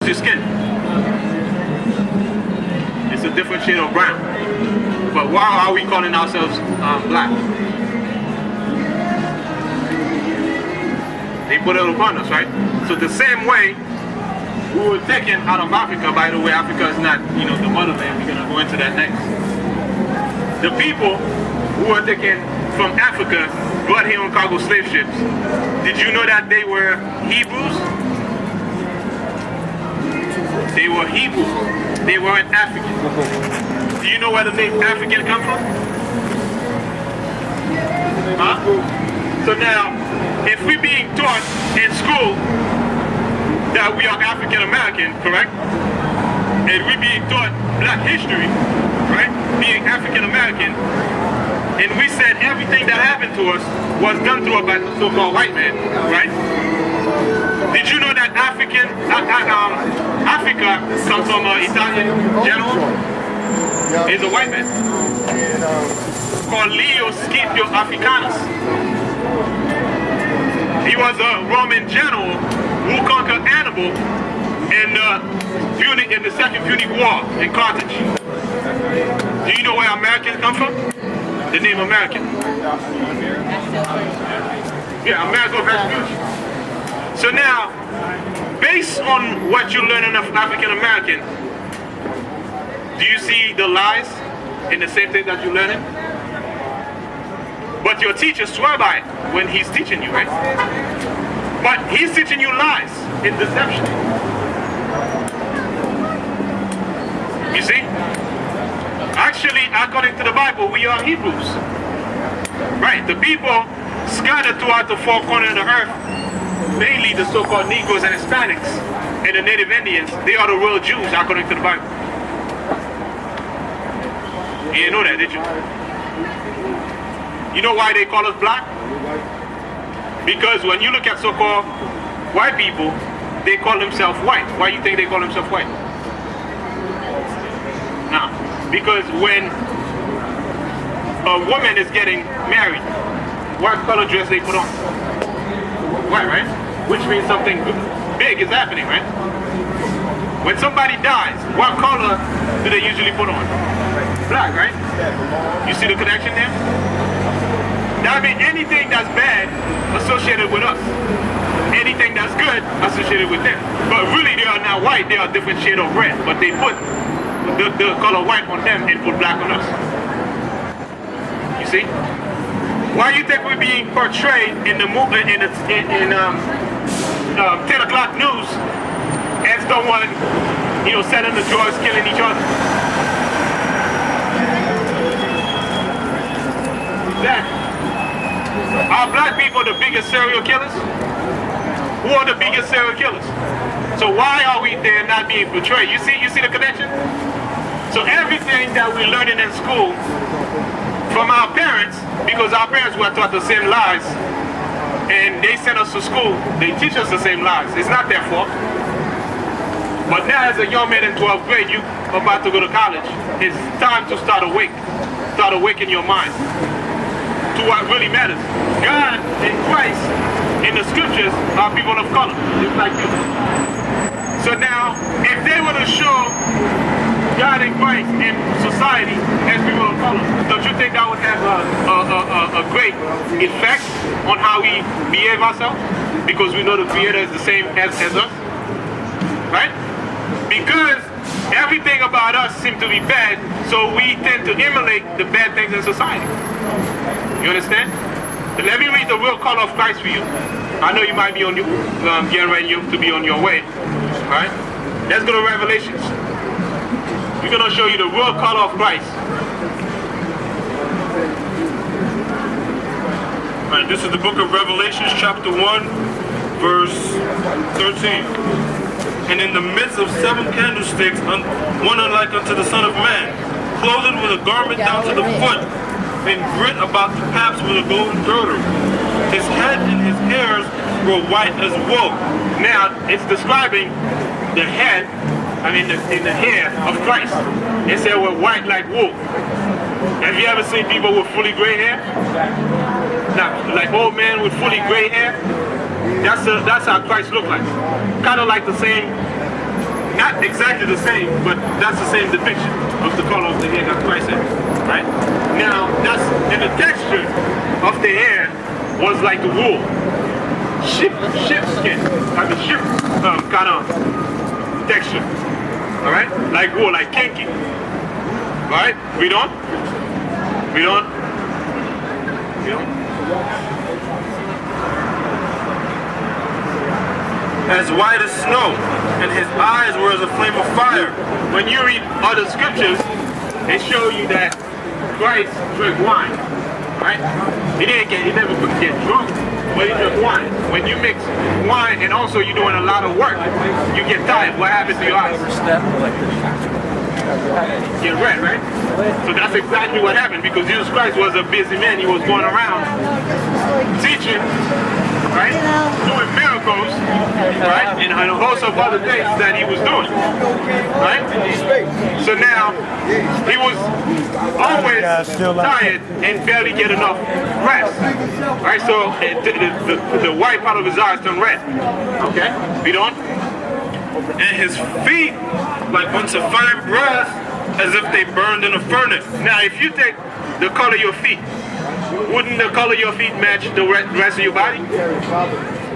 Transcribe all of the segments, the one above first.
your skin. It's a different shade of brown. But why are we calling ourselves black? They put it upon us, right? So the same way we were taken out of Africa. By the way, Africa is not, the motherland. We're gonna go into that next. The people who were taken from Africa, brought here on cargo slave ships. Did you know that they were Hebrews? They were Hebrews. They weren't African. Do you know where the name African comes from? Huh? So now, if we're being taught in school that we are African American, correct? And we're being taught black history, right? Being African American, and we said everything that happened to us was done to us by the so-called white man, right? Did you know that Africa comes from an Italian general? He's a white man called Leo Scipio Africanus. He was a Roman general who conquered Hannibal in the Second Punic War in Carthage. Do you know where Americans come from? The name American. Yeah, American Vespucci. So now, based on what you're learning of African American, do you see the lies in the same thing that you're learning? But your teacher swear by it when he's teaching you, right? But he's teaching you lies in deception. You see? Actually, according to the Bible, we are Hebrews. Right? The people scattered throughout the four corners of the earth, mainly the so-called Negroes and Hispanics and the native Indians, they are the real Jews, according to the Bible. You didn't know that, did you? You know why they call us black? Because when you look at so-called white people, they call themselves white. Why do you think they call themselves white? Now, because when a woman is getting married, what color dress they put on? White, right? Which means something big is happening, right? When somebody dies, what color do they usually put on? Black, right? You see the connection there? That means anything that's bad associated with us. Anything that's good associated with them. But really they are not white, they are a different shade of red. But they put the color white on them and put black on us. You see? Why do you think we're being portrayed in the movie in 10 o'clock news as someone, selling the drugs, killing each other? Exactly. Are black people the biggest serial killers? Who are the biggest serial killers? So why are we there not being portrayed? You see the connection? So everything that we're learning in school from our parents, because our parents were taught the same lies, and they sent us to school, they teach us the same lies. It's not their fault. But now as a young man in 12th grade, you about to go to college, it's time to start awakening your mind to what really matters. God and Christ in the scriptures are people of color, just like you. So now, if they were to show God and Christ in society as people of color, don't you think that would have a great effect on how we behave ourselves? Because we know the Creator is the same as us, right? Because everything about us seems to be bad, so we tend to emulate the bad things in society. You understand? Let me read the real color of Christ for you. I know you might be on your, getting ready to be on your way. Alright? Let's go to Revelations. We're going to show you the real color of Christ. Alright, this is the book of Revelations, chapter 1, verse 13. And in the midst of 7 candlesticks, one unlike unto the Son of Man, clothed with a garment down to the foot, and grit about the paps with a golden girdle. His head and his hairs were white as wool. Now, it's describing the head, in the hair of Christ. It said we're white like wool. Have you ever seen people with fully gray hair? Now, like old men with fully gray hair? That's how Christ looked like. Kind of like the same exactly the same, but that's the same depiction of the color of the hair that Christ had, right? Now, that's, and the texture of the hair was like the wool. Sheep skin, like a sheep kind of texture, all right? Like wool, like kinky, all right? Read on. As white as snow, and his eyes were as a flame of fire. When you read other scriptures, they show you that Christ drank wine, right? He never get drunk, but he drank wine. When you mix wine and also you're doing a lot of work, you get tired. What happens to your eyes? Get red, right? So that's exactly what happened, because Jesus Christ was a busy man. He was going around teaching, right? Doing miracles, right? And a host of other things that he was doing, right? So now, he was always tired and barely get enough rest, right? So the white part of his eyes turned red, okay? Read on. And his feet like unto fine brass, as if they burned in a furnace. Now, if you take the color of your feet, wouldn't the color of your feet match the rest of your body?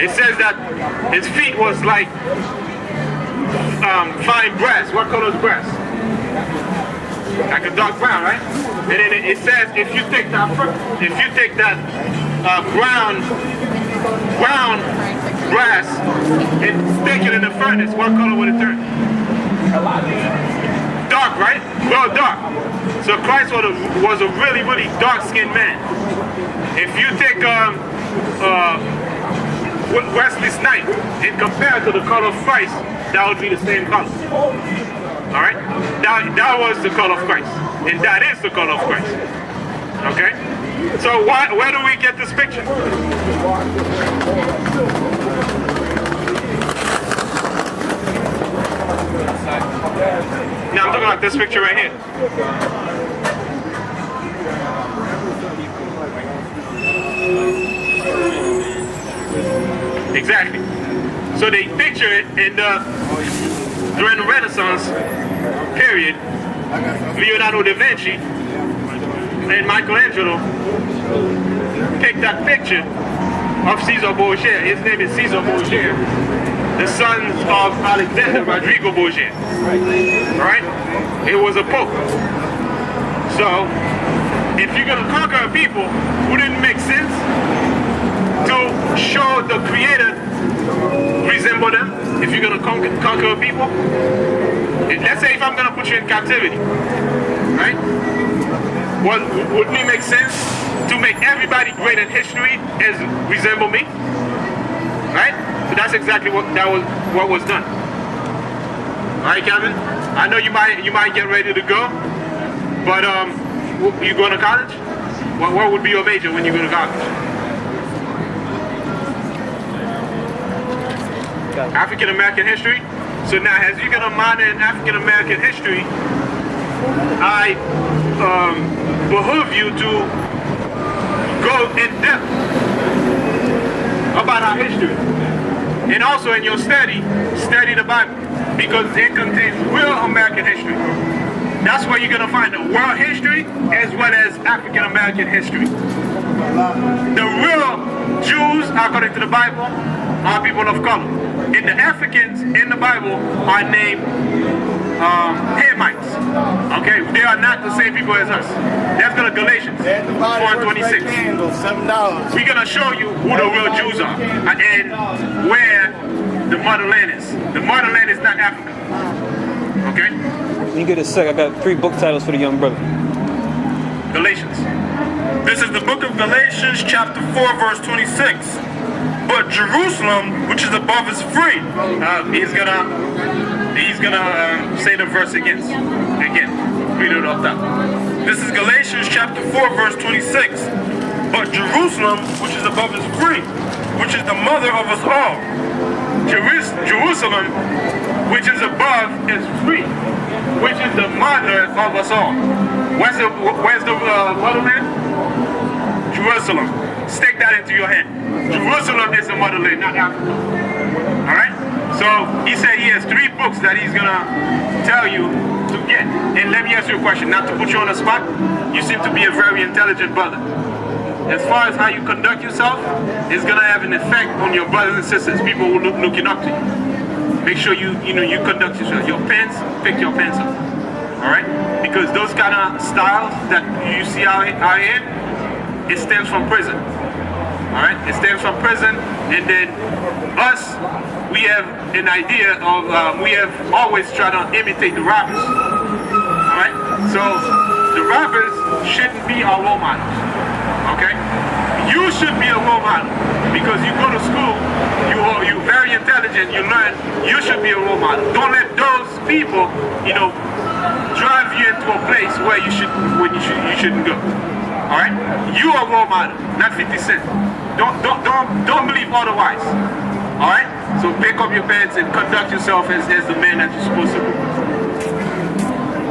It says that his feet was like fine brass. What color is brass? Like a dark brown, right? And then it says if you take that brown brass and stick it in the furnace, what color would it turn? Dark, right? Well, dark. So Christ was a really, really dark-skinned man. If you take Wesley Snipes and compare it to the color of Christ, that would be the same color. All right? That was the color of Christ, and that is the color of Christ. Okay? So where do we get this picture? Now I'm talking about this picture right here. Exactly. So they picture it during the Renaissance period. Leonardo da Vinci and Michelangelo picked that picture of Caesar Borgia. His name is Caesar Borgia, the son of Alexander Rodrigo Borgia. Right? It was a pope. So, if you're going to conquer a people, wouldn't it make sense to show the creator resemble them? If you're going to conquer a people? Let's say if I'm going to put you in captivity, right? Wouldn't it make sense to make everybody great in history as resemble me? Right? So that's exactly what was done. All right, Kevin. I know you might get ready to go, but you going to college? What would be your major when you go to college? African American history. So now, as you're gonna minor in African American history, I behoove you to go in depth about our history. And also in your study the Bible, because it contains real American history. That's where you're going to find the world history as well as African American history. The real Jews, according to the Bible, are people of color. And the Africans in the Bible are named Hamites. Okay, they are not the same people as us. That's going to Galatians 4:26. We're going to show you who the real Jews are and where the motherland is. The motherland is not Africa. Okay? When you get a sec, I got 3 book titles for the young brother. Galatians. This is the book of Galatians, chapter 4, verse 26. But Jerusalem, which is above, is free. He's gonna say the verse again. Read it off top. This is Galatians chapter 4, verse 26. But Jerusalem, which is above, is free, which is the mother of us all. Jerusalem, which is above, is free, which is the mother of us all. Where's the motherland? Jerusalem. Stick that into your head. Jerusalem is the motherland, not Africa. Alright? So he said he has 3 books that he's gonna tell you to get. And let me ask you a question, not to put you on the spot. You seem to be a very intelligent brother. As far as how you conduct yourself, it's gonna have an effect on your brothers and sisters, people who looking up to you. Make sure you conduct yourself. Your pants, pick your pants up. All right? Because those kind of styles that you see out here, it stems from prison. All right? It stems from prison, and then us, we have an idea of, we have always tried to imitate the robbers. All right? So the robbers shouldn't be our role models. Okay? You should be a role model because you go to school, you're very intelligent, you learn, you should be a role model. Don't let those people, drive you into a place where you shouldn't go. All right? You are a role model, not 50 Cent. Don't believe otherwise. All right? So pick up your pants and conduct yourself as the man that you're supposed to be.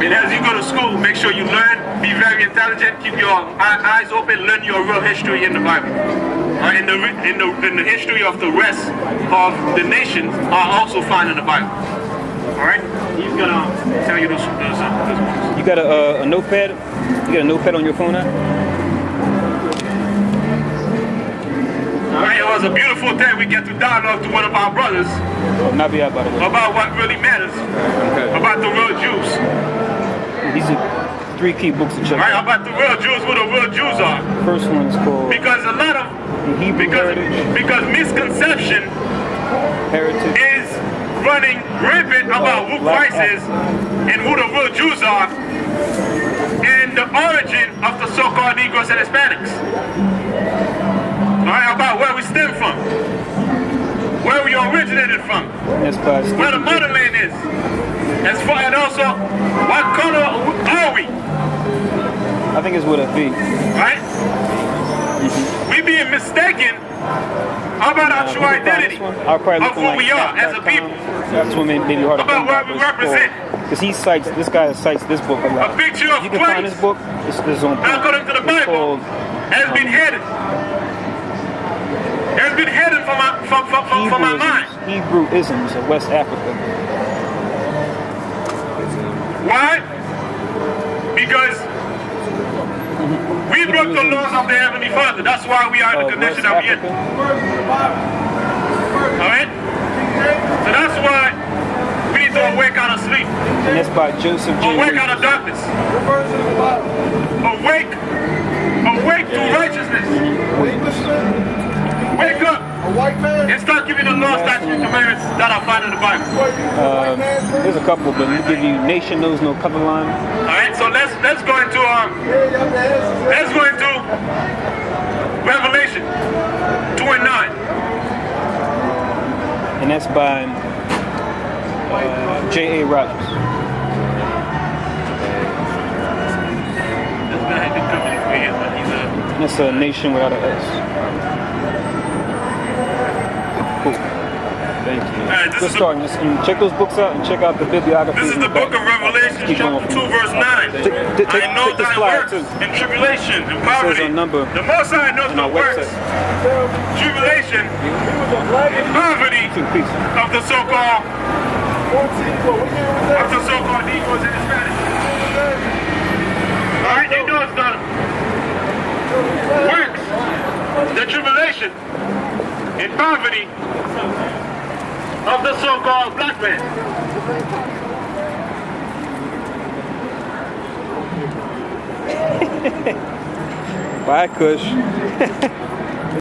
And as you go to school, make sure you learn, be very intelligent, keep your eyes open, learn your real history in the Bible. Right? And the history of the rest of the nations are also found in the Bible. Alright? He's gonna tell you those ones. You got a notepad? You got a notepad on your phone now? Alright, it was a beautiful day. We get to dialogue to one of our brothers Not be out, by the way. about what really matters, about the real Jews. These are 3 key books to check Right? out. About the real Jews, who the real Jews are. First one is called Because a lot of Hebrew Heritage. because misconception Heritage. is running rampant about who Black Christ is and who the real Jews are and the origin of the so-called Negroes and Hispanics. Alright, about where we stem from, where we originated from, That's by where the motherland is, as far and also what color are we, I think it's with a V. right? We being mistaken about our true identity I'll probably of look who on, like, we are as a .com. people, That's what made me hard to about come what by, we but it's represent. Because this guy cites this book a lot. A picture of You can find Christ, this book. It's on according to the It's Bible, called has been hidden. Has been hidden from my mind. Hebrewisms of West Africa. Why? Because we broke the laws of the Heavenly Father. That's why we are in the condition that we're in. Alright? So that's why we need to awake out of sleep. And that's by Joseph J. Awake out of darkness. Awake to righteousness. Wake up and start giving the law, statutes, and commandments that are found in the Bible. There's a couple, but let me give you Nation Knows No Cover Line. Alright, so let's go into Revelation 2 and 9. And that's by J.A. Rogers. This guy had been coming for years, but he's a... And that's a nation without a S. Cool. Thank you. Alright, this Good is starting. Just check those books out and check out the bibliography. This is the book of Revelation, Keep going chapter from 2, verse 9. Take I know this thy flyer works too. and tribulation and It poverty. says a number The Most High knows on the our works, website. tribulation, and poverty Peace. of the so-called Negroes and Hispanics. Alright, he knows the works, the tribulation, and poverty of the so-called black man. Bye, Kush.